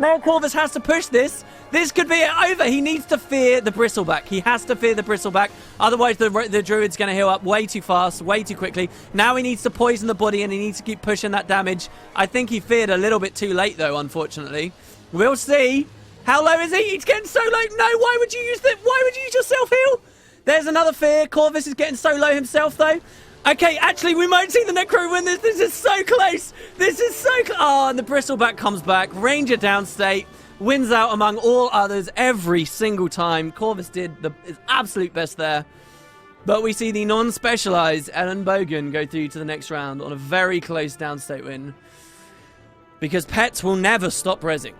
Now Corvus has to push this. This could be it over. He needs to fear the bristleback. He has to fear the bristleback. Otherwise, the druid's going to heal up way too fast, way too quickly. Now he needs to poison the body, and he needs to keep pushing that damage. I think he feared a little bit too late, though, unfortunately. We'll see. How low is he? He's getting so low. No, why would you use that? Why would you use your self-heal? There's another fear. Corvus is getting so low himself, though. Okay, actually, we might see the Necro win this. This is so close. This is so close. Oh, and the bristleback comes back. Ranger downstate. Wins out among all others every single time. Corvus did his absolute best there. But we see the non-specialized Ellen Bogan go through to the next round on a very close downstate win. Because pets will never stop rezzing.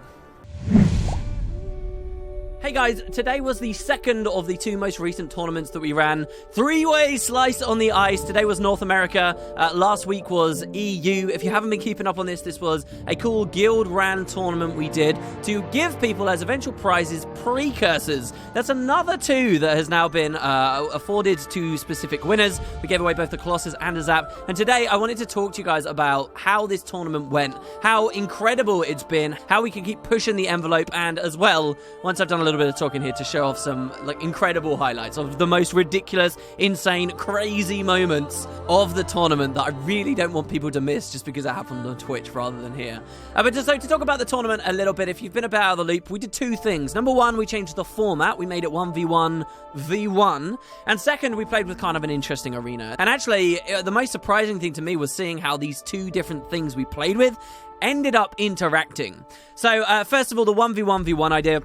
Hey guys, today was the second of the two most recent tournaments that we ran. Three-way slice on the ice. Today was North America. Last week was EU. If you haven't been keeping up on this, this was a cool guild-ran tournament we did to give people as eventual prizes precursors. That's another two that has now been afforded to specific winners. We gave away both the Colossus and a Zap. And today I wanted to talk to you guys about how this tournament went, how incredible it's been, how we can keep pushing the envelope, and as well, once I've done a little bit of talking here, to show off some incredible highlights of the most ridiculous, insane, crazy moments of the tournament that I really don't want people to miss just because it happened on Twitch rather than here. But just so to talk about the tournament a little bit, if you've been a bit out of the loop, we did two things. Number one, we changed the format. We made it 1v1 v1. And second, we played with kind of an interesting arena. And actually, the most surprising thing to me was seeing how these two different things we played with ended up interacting. So first of all, the 1v1 v1 idea.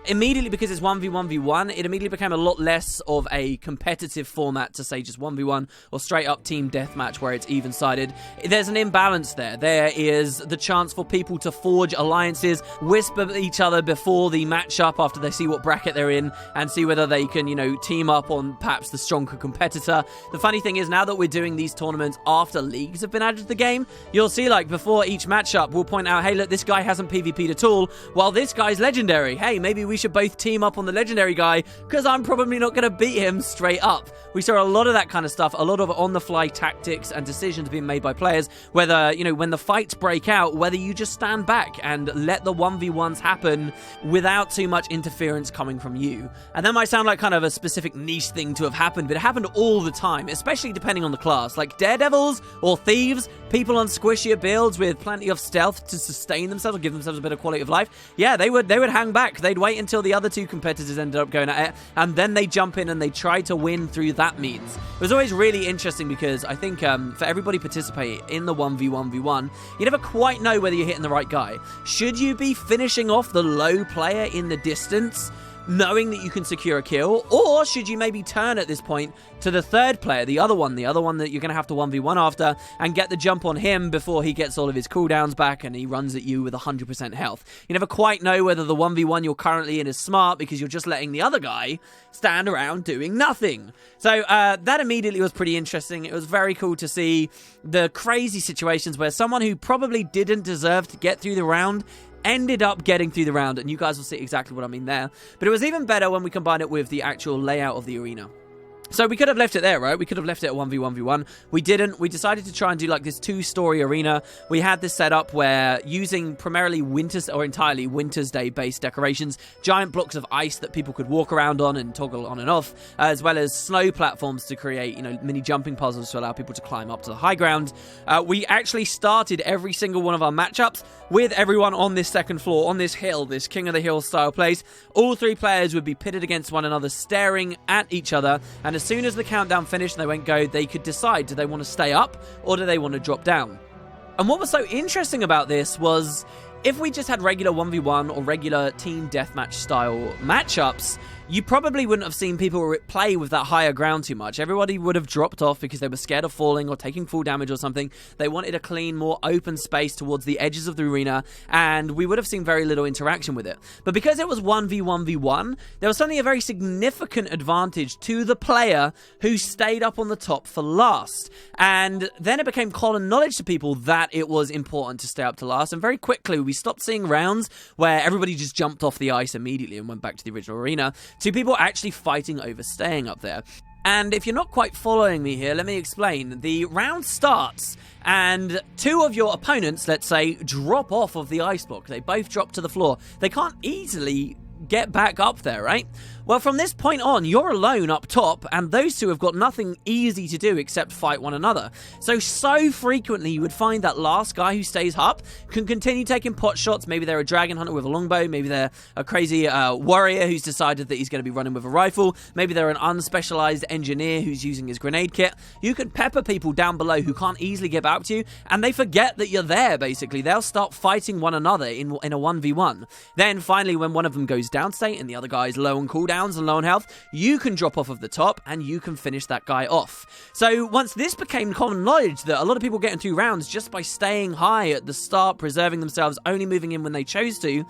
Immediately, because it's 1v1v1, it immediately became a lot less of a competitive format to say just 1v1 or straight up team deathmatch where it's even-sided. There's an imbalance there. There is the chance for people to forge alliances, whisper each other before the matchup after they see what bracket they're in, and see whether they can, team up on perhaps the stronger competitor. The funny thing is, now that we're doing these tournaments after leagues have been added to the game, you'll see, before each matchup, we'll point out, hey, look, this guy hasn't PvP'd at all, while this guy's legendary. Hey, maybe we should both team up on the legendary guy because I'm probably not going to beat him straight up. We saw a lot of that kind of stuff, a lot of on-the-fly tactics and decisions being made by players, whether, when the fights break out, whether you just stand back and let the 1v1s happen without too much interference coming from you. And that might sound like kind of a specific niche thing to have happened, but it happened all the time, especially depending on the class. Like daredevils or thieves, people on squishier builds with plenty of stealth to sustain themselves or give themselves a bit of quality of life. Yeah, they would hang back. They'd wait until the other two competitors ended up going at it, and then they jump in and they try to win through that means. It was always really interesting because I think for everybody participating in the 1v1v1, you never quite know whether you're hitting the right guy. Should you be finishing off the low player in the distance, knowing that you can secure a kill, or should you maybe turn at this point to the third player, the other one that you're going to have to 1v1 after, and get the jump on him before he gets all of his cooldowns back and he runs at you with 100% health. You never quite know whether the 1v1 you're currently in is smart because you're just letting the other guy stand around doing nothing. So that immediately was pretty interesting. It was very cool to see the crazy situations where someone who probably didn't deserve to get through the round ended up getting through the round, and you guys will see exactly what I mean there. But it was even better when we combined it with the actual layout of the arena. So we could have left it there, right? We could have left it at 1v1v1. We didn't. We decided to try and do this two-story arena. We had this set up where using primarily entirely Winter's Day based decorations, giant blocks of ice that people could walk around on and toggle on and off, as well as snow platforms to create, mini jumping puzzles to allow people to climb up to the high ground. We actually started every single one of our matchups with everyone on this second floor, on this hill, this King of the Hill style place. All three players would be pitted against one another, staring at each other, and as soon as the countdown finished and they went go, they could decide, do they want to stay up or do they want to drop down? And what was so interesting about this was, if we just had regular 1v1 or regular team deathmatch style matchups, you probably wouldn't have seen people play with that higher ground too much. Everybody would have dropped off because they were scared of falling or taking full damage or something. They wanted a clean, more open space towards the edges of the arena, and we would have seen very little interaction with it. But because it was 1v1v1, there was suddenly a very significant advantage to the player who stayed up on the top for last. And then it became common knowledge to people that it was important to stay up to last, and very quickly we stopped seeing rounds where everybody just jumped off the ice immediately and went back to the original arena, to people actually fighting over staying up there. And if you're not quite following me here, let me explain. The round starts and two of your opponents, let's say, drop off of the ice block. They both drop to the floor. They can't easily get back up there, right? Well, from this point on, you're alone up top, and those two have got nothing easy to do except fight one another. So frequently you would find that last guy who stays up can continue taking pot shots. Maybe they're a dragon hunter with a longbow. Maybe they're a crazy warrior who's decided that he's going to be running with a rifle. Maybe they're an unspecialized engineer who's using his grenade kit. You can pepper people down below who can't easily get back to you, and they forget that you're there, basically. They'll start fighting one another in a 1v1. Then, finally, when one of them goes down state and the other guy's low on cooldowns and low on health, you can drop off of the top and you can finish that guy off. So once this became common knowledge that a lot of people getting through rounds just by staying high at the start, preserving themselves, only moving in when they chose to,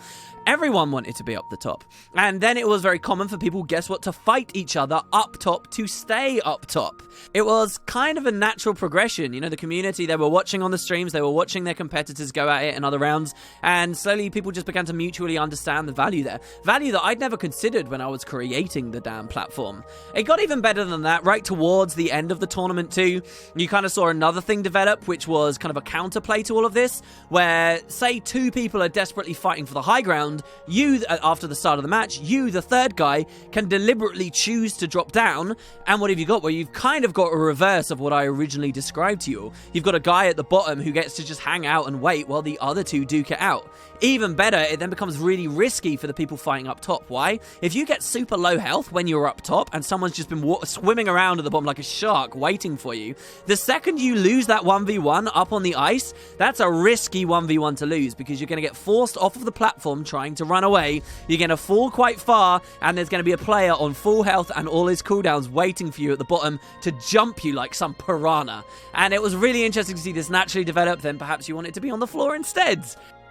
everyone wanted to be up the top. And then it was very common for people, guess what, to fight each other up top to stay up top. It was kind of a natural progression. You know, the community, they were watching on the streams, they were watching their competitors go at it in other rounds, and slowly people just began to mutually understand the value there. Value that I'd never considered when I was creating the damn platform. It got even better than that. Right towards the end of the tournament too, you kind of saw another thing develop, which was kind of a counterplay to all of this, where, say, two people are desperately fighting for the high ground. You, after the start of the match, you, the third guy, can deliberately choose to drop down, and what have you got? Well, you've kind of got a reverse of what I originally described to you. You've got a guy at the bottom who gets to just hang out and wait while the other two duke it out. Even better, it then becomes really risky for the people fighting up top. Why? If you get super low health when you're up top and someone's just been swimming around at the bottom like a shark waiting for you, the second you lose that 1v1 up on the ice, that's a risky 1v1 to lose, because you're going to get forced off of the platform trying to run away. You're going to fall quite far, and there's going to be a player on full health and all his cooldowns waiting for you at the bottom to jump you like some piranha. And it was really interesting to see this naturally develop. Then perhaps you want it to be on the floor instead.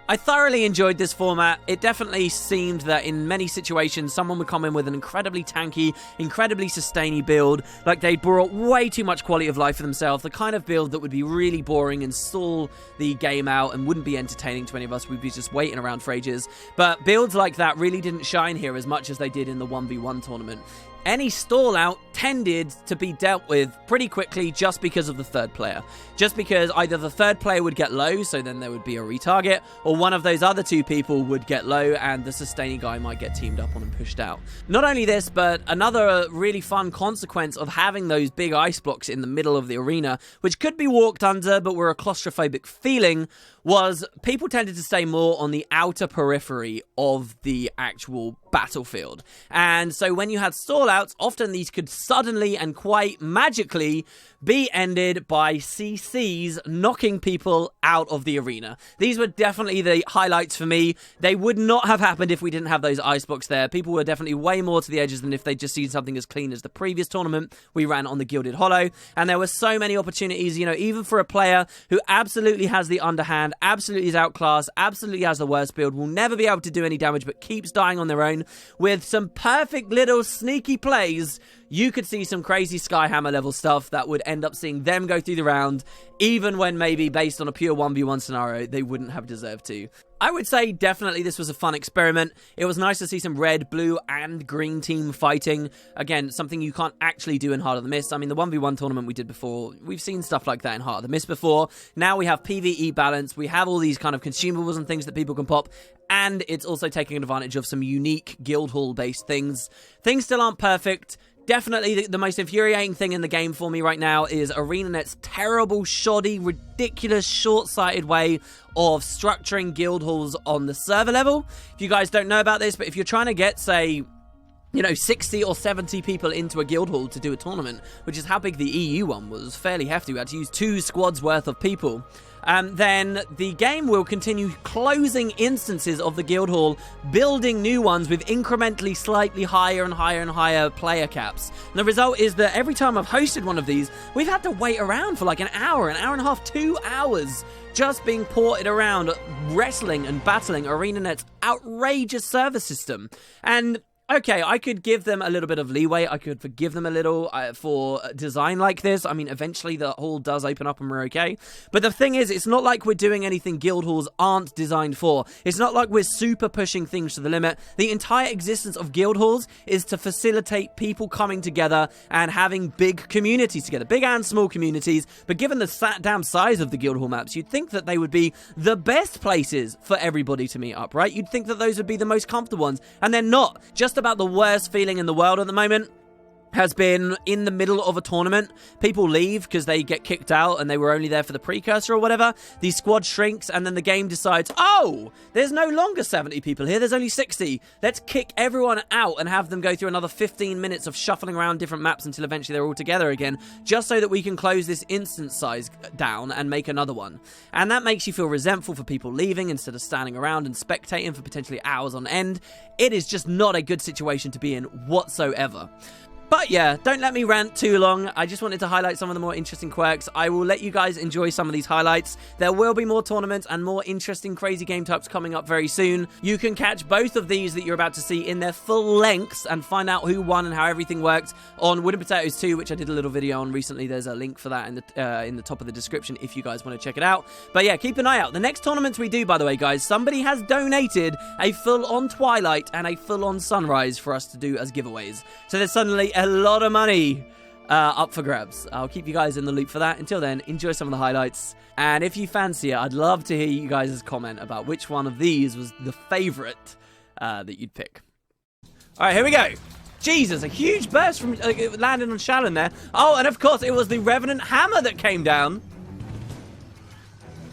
I thoroughly enjoyed this format. It definitely seemed that in many situations, someone would come in with an incredibly tanky, incredibly sustainy build, like they brought way too much quality of life for themselves, the kind of build that would be really boring and stall the game out and wouldn't be entertaining to any of us. We'd be just waiting around for ages. But builds like that really didn't shine here as much as they did in the 1v1 tournament. Any stall out tended to be dealt with pretty quickly just because of the third player. Just because either the third player would get low, so then there would be a retarget, or one of those other two people would get low and the sustaining guy might get teamed up on and pushed out. Not only this, but another really fun consequence of having those big ice blocks in the middle of the arena, which could be walked under but were a claustrophobic feeling, was people tended to stay more on the outer periphery of the actual battlefield. And so when you had stall outs, often these could suddenly and quite magically be ended by CCs knocking people out of the arena. These were definitely the highlights for me. They would not have happened if we didn't have those ice blocks there. People were definitely way more to the edges than if they'd just seen something as clean as the previous tournament we ran on the Gilded Hollow. And there were so many opportunities, you know, even for a player who absolutely has the underhand, absolutely is outclassed, absolutely has the worst build, will never be able to do any damage but keeps dying on their own. With some perfect little sneaky plays, you could see some crazy Skyhammer level stuff that would end up seeing them go through the round, even when maybe based on a pure 1v1 scenario, they wouldn't have deserved to. I would say definitely this was a fun experiment. It was nice to see some red, blue, and green team fighting. Again, something you can't actually do in Heart of the Mist. I mean, the 1v1 tournament we did before, we've seen stuff like that in Heart of the Mist before. Now we have PvE balance. We have all these kind of consumables and things that people can pop. And it's also taking advantage of some unique Guildhall-based things. Things still aren't perfect. Definitely the most infuriating thing in the game for me right now is Arenanet's terrible, shoddy, ridiculous, short-sighted way of structuring guild halls on the server level. If you guys don't know about this, but if you're trying to get, say, you know, 60 or 70 people into a guild hall to do a tournament, which is how big the EU one was, fairly hefty. We had to use 2 squads worth of people. Then the game will continue closing instances of the guild hall, building new ones with incrementally slightly higher and higher and higher player caps. And the result is that every time I've hosted one of these, we've had to wait around for like an hour and a half, 2 hours, just being ported around, wrestling and battling Arenanet's outrageous server system. And Okay, I could give them a little bit of leeway. I could forgive them a little for design like this. I mean, eventually the hall does open up and we're okay. But the thing is, it's not like we're doing anything guild halls aren't designed for. It's not like we're super pushing things to the limit. The entire existence of guild halls is to facilitate people coming together and having big communities together. Big and small communities. But given the damn size of the guild hall maps, you'd think that they would be the best places for everybody to meet up, right? You'd think that those would be the most comfortable ones. And they're not. Just about the worst feeling in the world at the moment has been in the middle of a tournament. People leave because they get kicked out and they were only there for the precursor or whatever. The squad shrinks and then the game decides, oh, there's no longer 70 people here. There's only 60. Let's kick everyone out and have them go through another 15 minutes of shuffling around different maps until eventually they're all together again, just so that we can close this instance size down and make another one. And that makes you feel resentful for people leaving instead of standing around and spectating for potentially hours on end. It is just not a good situation to be in whatsoever. But yeah, don't let me rant too long. I just wanted to highlight some of the more interesting quirks. I will let you guys enjoy some of these highlights. There will be more tournaments and more interesting crazy game types coming up very soon. You can catch both of these that you're about to see in their full lengths and find out who won and how everything worked on Wooden Potatoes 2, which I did a little video on recently. There's a link for that in the top of the description if you guys want to check it out. But yeah, keep an eye out. The next tournaments we do, by the way, guys, somebody has donated a full-on Twilight and a full-on Sunrise for us to do as giveaways. So there's suddenly a lot of money up for grabs. I'll keep you guys in the loop for that. Until then, enjoy some of the highlights. And if you fancy it, I'd love to hear you guys' comment about which one of these was the favorite that you'd pick. All right, here we go. Jesus, a huge burst from landing on Shalon there. Oh, and of course, it was the Revenant Hammer that came down.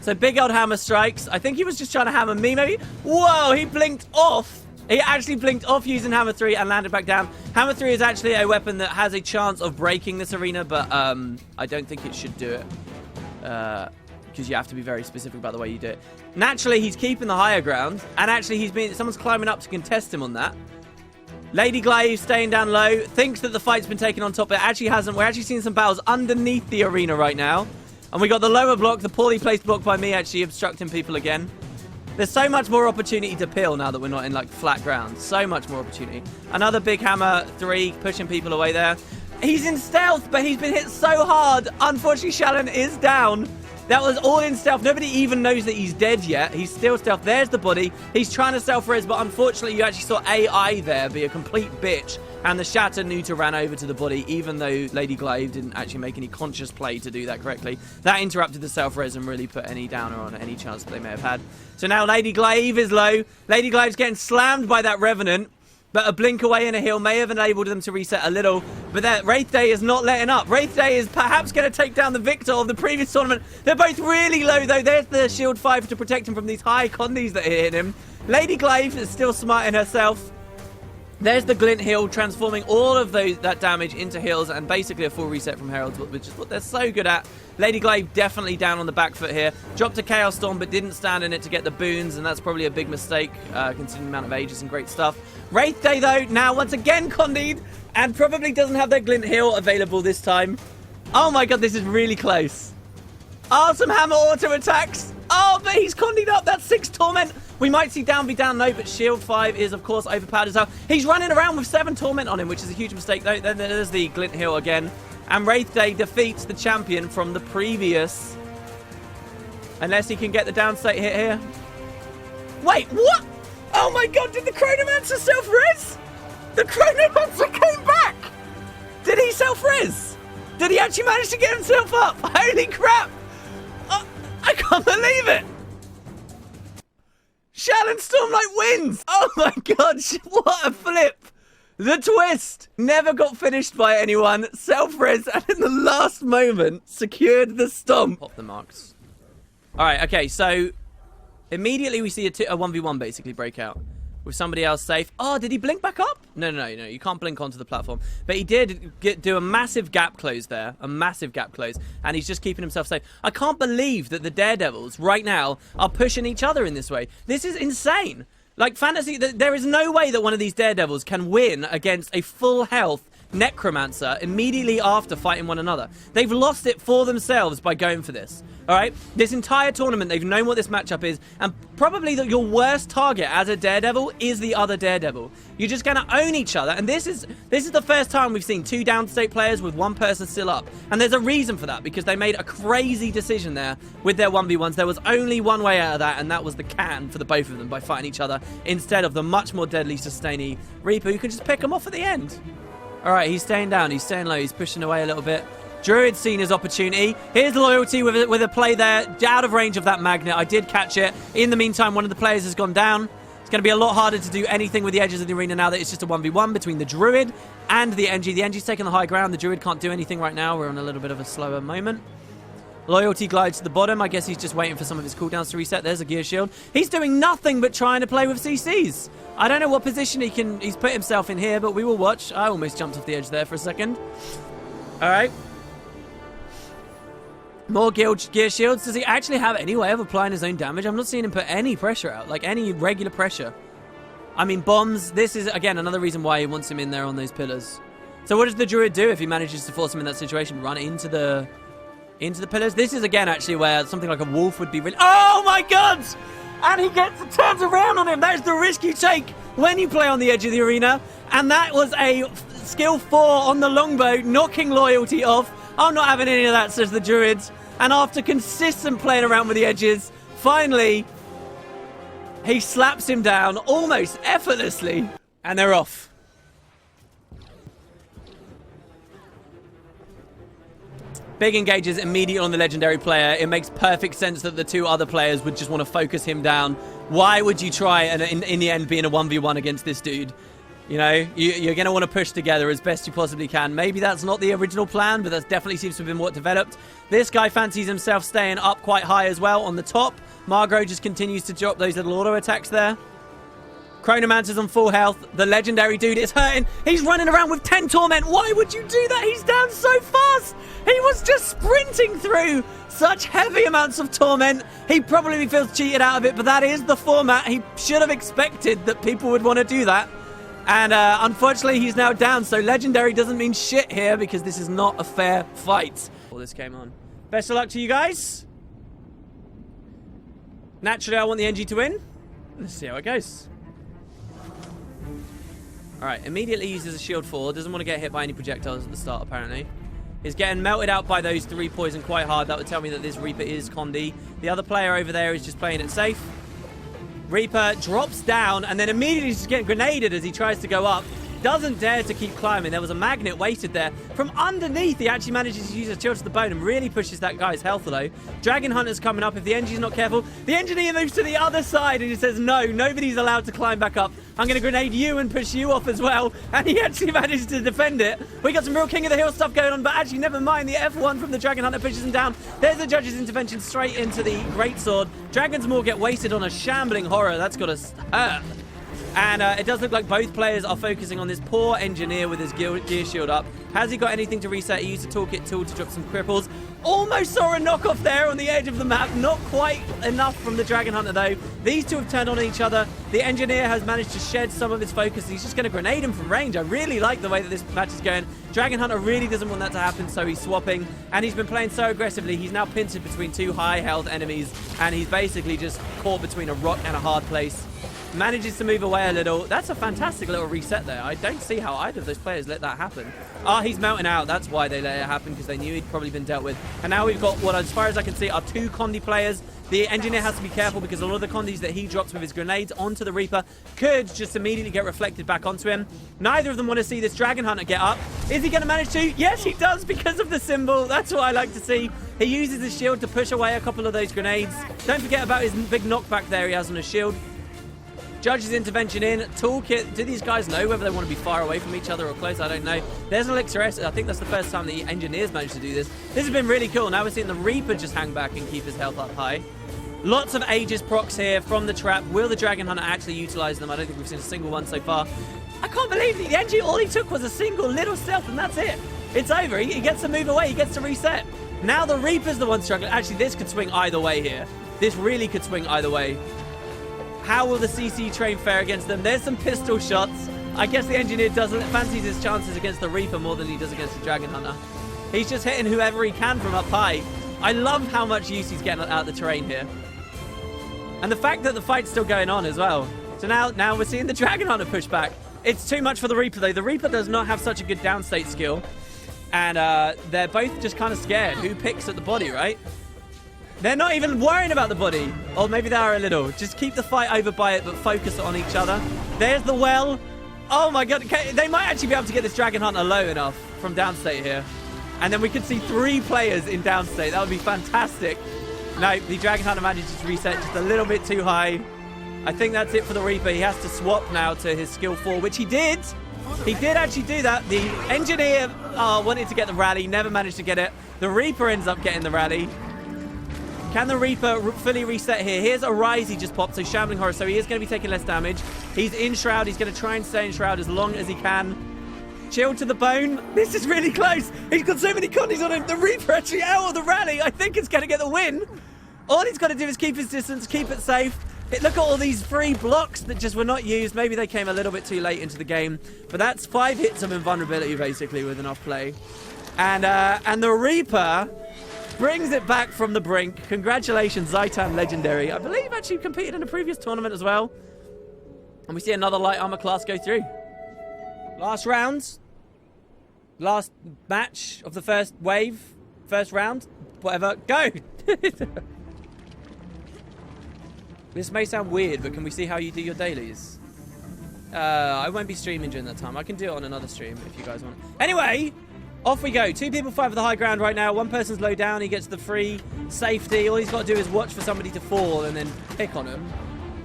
So big old hammer strikes. I think he was just trying to hammer me, maybe. Whoa, he blinked off. He actually blinked off using Hammer 3 and landed back down. Hammer 3 is actually a weapon that has a chance of breaking this arena, but I don't think it should do it. Because you have to be very specific about the way you do it. Naturally, he's keeping the higher ground, and actually someone's climbing up to contest him on that. Lady Glaive staying down low, thinks that the fight's been taken on top, but it actually hasn't. We're actually seeing some battles underneath the arena right now. And we got the lower block, the poorly placed block by me, actually obstructing people again. There's so much more opportunity to peel now that we're not in, like, flat ground. So much more opportunity. Another big Hammer 3 pushing people away there. He's in stealth, but he's been hit so hard. Unfortunately, Shalon is down. That was all in stealth. Nobody even knows that he's dead yet. He's still stealth. There's the body. He's trying to self-res, but unfortunately, you actually saw AI there be a complete bitch. And the Shatter Neuter ran over to the body, even though Lady Glaive didn't actually make any conscious play to do that correctly. That interrupted the self-res and really put any downer on any chance that they may have had. So now Lady Glaive is low. Lady Glaive's getting slammed by that Revenant. But a blink away and a heal may have enabled them to reset a little. But that Wraith Day is not letting up. Wraith Day is perhaps going to take down the victor of the previous tournament. They're both really low, though. There's the Shield 5 to protect him from these high condies that are hitting him. Lady Glaive is still smarting herself. There's the Glint heal, transforming all of that damage into heals and basically a full reset from Heralds, which is what they're so good at. Lady Glaive definitely down on the back foot here. Dropped a Chaos Storm, but didn't stand in it to get the boons, and that's probably a big mistake, considering the amount of ages and great stuff. Wraith Day, though, now once again condied, and probably doesn't have their Glint heal available this time. Oh my god, this is really close. Oh, some Hammer auto attacks. Oh, but he's condied up. That's 6 Torment. We might see down be down low, but Shield 5 is, of course, overpowered as well. He's running around with 7 Torment on him, which is a huge mistake, though. Then there's the Glint heal again. And Wraith Day defeats the champion from the previous. Unless he can get the downstate hit here. Wait, what? Oh my god, did the Chronomancer self-res? The Chronomancer came back! Did he self-res? Did he actually manage to get himself up? Holy crap! I can't believe it! Shalon Stormlight wins! Oh my god, what a flip! The twist! Never got finished by anyone, self-res, and in the last moment, secured the stomp. Pop the marks. Alright, okay, so immediately we see a 1v1 basically break out. With somebody else safe. Oh, did he blink back up? No, you can't blink onto the platform. But he did do a massive gap close there. A massive gap close. And he's just keeping himself safe. I can't believe that the Daredevils right now are pushing each other in this way. This is insane. Like, fantasy, there is no way that one of these Daredevils can win against a full health Necromancer immediately after fighting one another. They've lost it for themselves by going for this. All right, this entire tournament, they've known what this matchup is, and probably that your worst target as a Daredevil is the other Daredevil. You're just going to own each other, and this is the first time we've seen 2 downstate players with 1 person still up, and there's a reason for that, because they made a crazy decision there with their 1v1s. There was only one way out of that, and that was the can for the both of them by fighting each other instead of the much more deadly sustainy Reaper who can just pick them off at the end. All right, he's staying down, he's staying low, he's pushing away a little bit. Druid's seen his opportunity. Here's Loyalty with a play there, out of range of that magnet. I did catch it. In the meantime, one of the players has gone down. It's going to be a lot harder to do anything with the edges of the arena now that it's just a 1v1 between the Druid and the NG. The NG's taking the high ground. The Druid can't do anything right now. We're on a little bit of a slower moment. Loyalty glides to the bottom. I guess he's just waiting for some of his cooldowns to reset. There's a gear shield. He's doing nothing but trying to play with CCs. I don't know what position he's put himself in here, but we will watch. I almost jumped off the edge there for a second. All right. More gear shields. Does he actually have any way of applying his own damage? I'm not seeing him put any pressure out, like any regular pressure. I mean, bombs. This is, again, another reason why he wants him in there on those pillars. So what does the Druid do if he manages to force him in that situation? Run into the pillars? This is, again, actually where something like a wolf would be really... Oh, my God! And he turns around on him. That is the risk you take when you play on the edge of the arena. And that was a skill 4 on the longbow, knocking Loyalty off. I'm not having any of that, says the Druids. And after consistent playing around with the edges, finally, he slaps him down almost effortlessly. And they're off. Big engages immediately on the legendary player. It makes perfect sense that the 2 other players would just want to focus him down. Why would you try, and in the end, be in a 1v1 against this dude? You know, you're going to want to push together as best you possibly can. Maybe that's not the original plan, but that definitely seems to have been what developed. This guy fancies himself staying up quite high as well on the top. Margot just continues to drop those little auto attacks there. Chronomancer's on full health. The legendary dude is hurting. He's running around with 10 torment. Why would you do that? He's down so fast. He was just sprinting through such heavy amounts of torment. He probably feels cheated out of it, but that is the format. He should have expected that people would want to do that. And unfortunately, he's now down. So legendary doesn't mean shit here because this is not a fair fight. Well, this came on. Best of luck to you guys. Naturally, I want the NG to win. Let's see how it goes. Alright, immediately uses a shield 4. Doesn't want to get hit by any projectiles at the start, apparently. Is getting melted out by those 3 poison quite hard. That would tell me that this Reaper is Condi. The other player over there is just playing it safe. Reaper drops down and then immediately just getting grenaded as he tries to go up. Doesn't dare to keep climbing. There was a magnet wasted there. From underneath, he actually manages to use a chill to the bone and really pushes that guy's health low. Dragon Hunter's coming up. If the engine's not careful, the engineer moves to the other side and he says, no, nobody's allowed to climb back up. I'm going to grenade you and push you off as well. And he actually managed to defend it. We got some real King of the Hill stuff going on, but actually, never mind. The F1 from the Dragon Hunter pushes him down. There's the judge's intervention straight into the Greatsword. Dragons Maw get wasted on a shambling horror. That's got to hurt. And it does look like both players are focusing on this poor engineer with his gear shield up. Has he got anything to reset? He used a toolkit tool to drop some cripples. Almost saw a knockoff there on the edge of the map. Not quite enough from the Dragon Hunter, though. These two have turned on each other. The engineer has managed to shed some of his focus. He's just going to grenade him from range. I really like the way that this match is going. Dragon Hunter really doesn't want that to happen, so he's swapping. And he's been playing so aggressively. He's now pincered between 2 high health enemies. And he's basically just caught between a rock and a hard place. Manages to move away a little. That's a fantastic little reset there. I don't see how either of those players let that happen. Ah, he's melting out. That's why they let it happen, because they knew he'd probably been dealt with. And now we've got what, as far as I can see, are 2 Condi players. The engineer has to be careful because a lot of the Condis that he drops with his grenades onto the Reaper could just immediately get reflected back onto him. Neither of them want to see this Dragon Hunter get up. Is he going to manage to? Yes, he does, because of the symbol. That's what I like to see. He uses his shield to push away a couple of those grenades. Don't forget about his big knockback there he has on his shield. Judge's intervention in. Toolkit. Do these guys know whether they want to be far away from each other or close? I don't know. There's an Elixir S. I think that's the first time the engineers managed to do this. This has been really cool. Now we're seeing the Reaper just hang back and keep his health up high. Lots of Aegis procs here from the trap. Will the Dragon Hunter actually utilize them? I don't think we've seen a single one so far. I can't believe the engineer, all he took was a single little stealth and that's it. It's over. He gets to move away. He gets to reset. Now the Reaper's the one struggling. Actually, this could swing either way here. This really could swing either way. How will the CC train fare against them? There's some pistol shots. I guess the Engineer doesn't fancies his chances against the Reaper more than he does against the Dragon Hunter. He's just hitting whoever he can from up high. I love how much use he's getting out of the terrain here. And the fact that the fight's still going on as well. So now we're seeing the Dragon Hunter push back. It's too much for the Reaper, though. The Reaper does not have such a good downstate skill. And they're both just kind of scared. Who picks at the body, right? They're not even worrying about the body. Or maybe they are a little. Just keep the fight over by it, but focus on each other. There's the well. Oh, my God. Okay, they might actually be able to get this Dragon Hunter low enough from downstate here. And then we could see 3 players in downstate. That would be fantastic. No, the Dragon Hunter manages to reset just a little bit too high. I think that's it for the Reaper. He has to swap now to his skill 4, which he did. He did actually do that. The Engineer wanted to get the rally, never managed to get it. The Reaper ends up getting the rally. Can the Reaper fully reset here? Here's a Rise he just popped, so Shambling Horror, so he is going to be taking less damage. He's in Shroud. He's going to try and stay in Shroud as long as he can. Chill to the bone. This is really close. He's got so many condies on him. The Reaper actually out of the rally. I think it's going to get the win. All he's got to do is keep his distance, keep it safe. Look at all these free blocks that just were not used. Maybe they came a little bit too late into the game. But that's 5 hits of invulnerability, basically, with enough play. And the Reaper brings it back from the brink. Congratulations, Zaitan Legendary. I believe actually competed in a previous tournament as well. And we see another light armor class go through. Last round. Last match of the first wave. First round. Whatever. Go! This may sound weird, but can we see how you do your dailies? I won't be streaming during that time. I can do it on another stream if you guys want. Anyway, off we go. 2 people fight for the high ground right now. 1 person's low down. He gets the free safety. All he's got to do is watch for somebody to fall and then pick on him.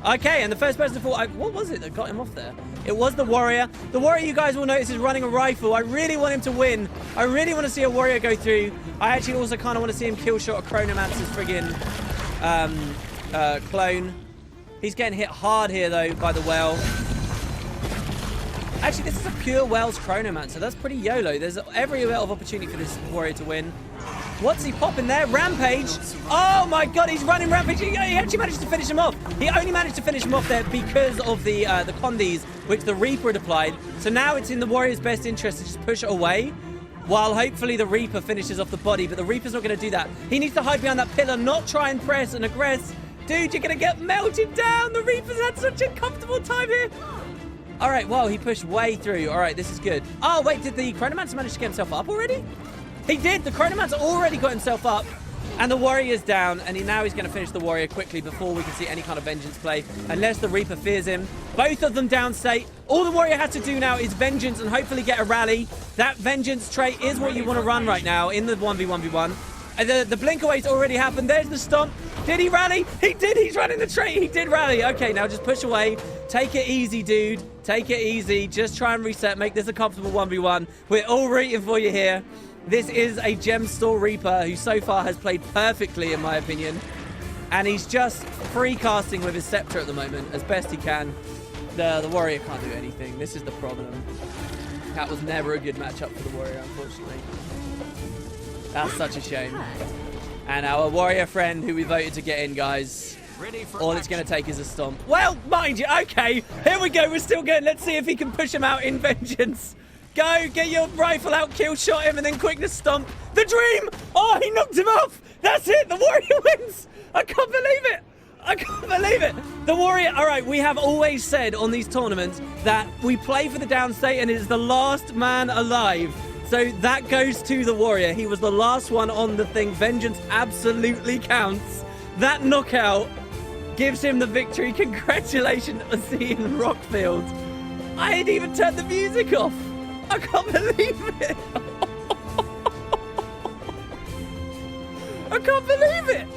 Okay, and the first person to fall... what was it that got him off there? It was the Warrior. The Warrior, you guys will notice, is running a rifle. I really want him to win. I really want to see a Warrior go through. I actually also kind of want to see him kill shot a Chronomancer's friggin' clone. He's getting hit hard here, though, by the well. Actually, this is a pure Wells Chronomancer. That's pretty YOLO. There's every bit of opportunity for this Warrior to win. What's he popping there? Rampage. Oh, my God. He's running Rampage. He actually managed to finish him off. He only managed to finish him off there because of the condies, which the Reaper had applied. So now it's in the Warrior's best interest to just push it away, while hopefully the Reaper finishes off the body. But the Reaper's not going to do that. He needs to hide behind that pillar, not try and press and aggress. Dude, you're going to get melted down. The Reaper's had such a comfortable time here. All right, well, he pushed way through. All right, this is good. Oh, wait, did the Chronomancer manage to get himself up already? He did. The Chronomancer already got himself up. And the Warrior's down. And now he's going to finish the Warrior quickly before we can see any kind of Vengeance play. Unless the Reaper fears him. Both of them downstate. All the Warrior has to do now is Vengeance and hopefully get a rally. That Vengeance trait is what you want to run right now in the 1v1v1. The blink away's already happened. There's the stomp. Did he rally? He did. He's running the trait. He did rally. Okay, now just push away. Take it easy, dude. Take it easy. Just try and reset. Make this a comfortable 1v1. We're all rooting for you here. This is a Gem Store Reaper who so far has played perfectly, in my opinion. And he's just free casting with his Scepter at the moment as best he can. The Warrior can't do anything. This is the problem. That was never a good matchup for the Warrior, unfortunately. That's such a shame. And our Warrior friend who we voted to get in, guys, all it's going to take is a stomp. Well, mind you, okay, here we go. We're still going. Let's see if he can push him out in Vengeance. Go, get your rifle out, kill shot him, and then quickness stomp. The dream! Oh, he knocked him off. That's it. The Warrior wins. I can't believe it. I can't believe it. The Warrior. All right, we have always said on these tournaments that we play for the downstate and it is the last man alive. So that goes to the Warrior. He was the last one on the thing. Vengeance absolutely counts. That knockout gives him the victory. Congratulations, Ocean Rockfield. I ain't even turned the music off. I can't believe it. I can't believe it.